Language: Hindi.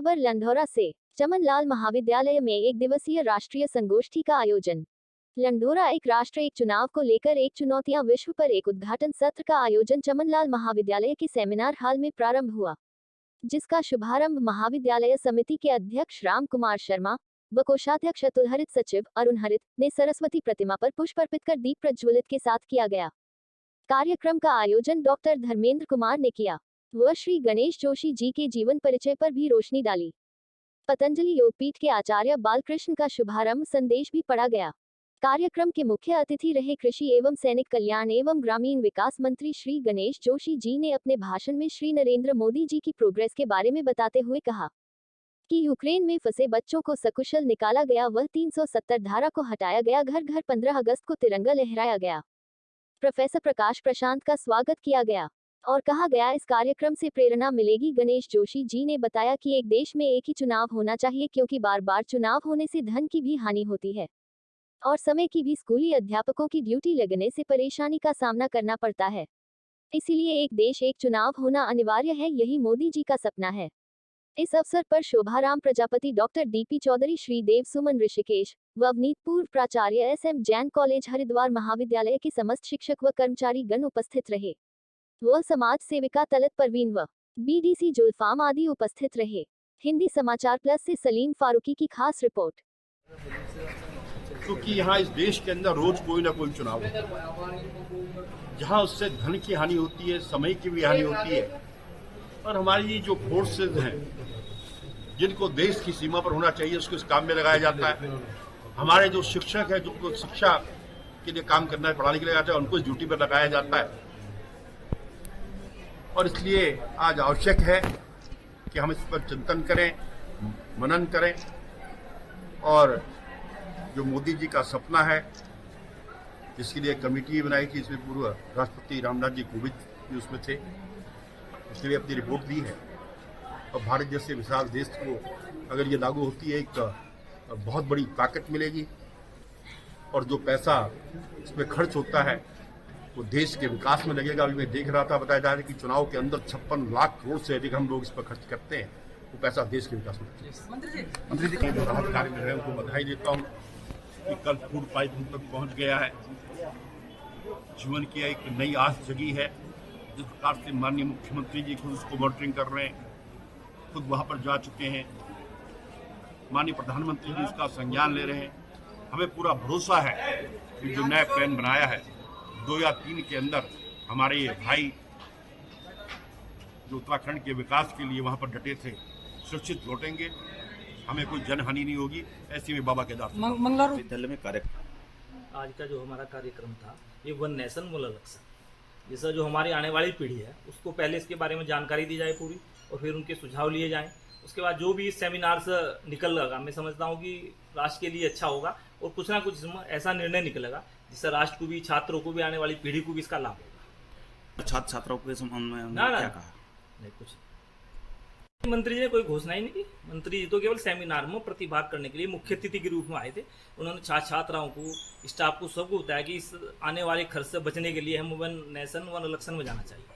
खबर लंढौरा से। चमनलाल महाविद्यालय में एक दिवसीय राष्ट्रीय संगोष्ठी का आयोजन। लंढौरा एक राष्ट्र एक चुनाव को लेकर एक चुनौतियां विश्व पर एक उद्घाटन सत्र का आयोजन चमनलाल महाविद्यालय के सेमिनार हॉल में प्रारंभ हुआ, जिसका शुभारंभ महाविद्यालय समिति के अध्यक्ष राम कुमार शर्मा व कोषाध्यक्ष अतुल हरित सचिव अरुण हरित ने सरस्वती प्रतिमा पर पुष्प अर्पित कर दीप प्रज्वलित के साथ किया गया। कार्यक्रम का आयोजन डॉक्टर धर्मेंद्र कुमार ने किया व श्री गणेश जोशी जी के जीवन परिचय पर भी रोशनी डाली। पतंजलि योगपीठ के आचार्य बालकृष्ण का शुभारंभ संदेश भी पढ़ा गया। कार्यक्रम के मुख्य अतिथि रहे कृषि एवं सैनिक कल्याण एवं ग्रामीण विकास मंत्री श्री गणेश जोशी जी ने अपने भाषण में श्री नरेंद्र मोदी जी की प्रोग्रेस के बारे में बताते हुए कहा कि यूक्रेन में फंसे बच्चों को सकुशल निकाला गया, वह 370 धारा को हटाया गया, घर घर 15 अगस्त को तिरंगा लहराया गया। प्रोफेसर प्रकाश प्रशांत का स्वागत किया गया और कहा गया इस कार्यक्रम से प्रेरणा मिलेगी। गणेश जोशी जी ने बताया कि एक देश में एक ही चुनाव होना चाहिए, क्योंकि बार बार चुनाव होने से धन की भी हानि होती है और समय की भी। स्कूली अध्यापकों की ड्यूटी लगने से परेशानी का सामना करना पड़ता है, इसीलिए एक देश एक चुनाव होना अनिवार्य है, यही मोदी जी का सपना है। इस अवसर पर शोभाराम प्रजापति, डॉक्टर डीपी चौधरी, श्री देव सुमन ऋषिकेश व अवनीत, पूर्व प्राचार्य SM जैन कॉलेज हरिद्वार महाविद्यालय के समस्त शिक्षक व कर्मचारी गण उपस्थित रहे व समाज सेविका तलत परवीन व BDC जुल्फाम आदि उपस्थित रहे। हिंदी समाचार प्लस से सलीम फारूकी की खास रिपोर्ट। क्योंकि यहाँ इस देश के अंदर रोज कोई ना कोई चुनाव होता है, जहाँ उससे धन की हानि होती है, समय की भी हानि होती है। और हमारी जो फोर्सेज हैं, जिनको देश की सीमा पर होना चाहिए, उसको इस काम में लगाया जाता है। हमारे जो शिक्षक हैं, जिनको शिक्षा के लिए काम करना है, पढ़ाने के लिए जाता है, उनको इस ड्यूटी पर लगाया जाता है। और इसलिए आज आवश्यक है कि हम इस पर चिंतन करें, मनन करें और जो मोदी जी का सपना है, जिसके लिए कमेटी बनाई थी, इसमें पूर्व राष्ट्रपति रामनाथ जी कोविंद भी उसमें थे, उसने भी अपनी रिपोर्ट दी है। और भारत जैसे विशाल देश को अगर ये लागू होती है, एक बहुत बड़ी ताकत मिलेगी। और जो पैसा इसमें खर्च होता है वो देश के विकास में लगेगा। अभी मैं देख रहा था, बताया जा रहा है कि चुनाव के अंदर 56 लाख करोड़ से अधिक हम लोग इस पर खर्च करते हैं, वो पैसा देश के विकास में। मंत्री जी जो राहत कार्य में है, उनको बधाई देता हूँ कि कल फूड पाइप हम तक पहुँच गया है। जीवन की एक नई आस जगी है। जिस प्रकार से माननीय मुख्यमंत्री जी खुद उसको मॉनिटरिंग कर रहे हैं, खुद वहाँ पर जा चुके हैं, माननीय प्रधानमंत्री जी उसका संज्ञान ले रहे हैं। हमें पूरा भरोसा है कि जो नया प्लान बनाया है, 2 या 3 के अंदर हमारे ये भाई जो उत्तराखंड के विकास के लिए वहाँ पर डटे थे, सुरक्षित लौटेंगे, हमें कोई जनहानि नहीं होगी। ऐसी में बाबा केदार मंगलवार विद्यालय में आज का जो हमारा कार्यक्रम था, ये वन नेशन वन इलेक्शन, जैसा जो हमारी आने वाली पीढ़ी है उसको पहले इसके बारे में जानकारी दी जाए पूरी, और फिर उनके सुझाव लिए जाएं। उसके बाद जो भी इस सेमिनार से निकलेगा, मैं समझता हूँ कि राष्ट्र के लिए अच्छा होगा और कुछ ना कुछ इसमें ऐसा निर्णय निकलेगा जिससे राष्ट्र को भी, छात्रों को भी, आने वाली पीढ़ी को भी इसका लाभ होगा। छात्र छात्राओं के संबंध में क्या कहा? नहीं, कुछ मंत्री जी ने कोई घोषणा ही नहीं की। मंत्री जी तो केवल सेमिनार में प्रतिभाग करने के लिए मुख्य अतिथि के रूप में आए थे। उन्होंने छात्राओं को, स्टाफ को, सबको बताया कि इस आने वाले खर्च से बचने के लिए हम वन नेशन वन इलेक्शन में जाना चाहिए।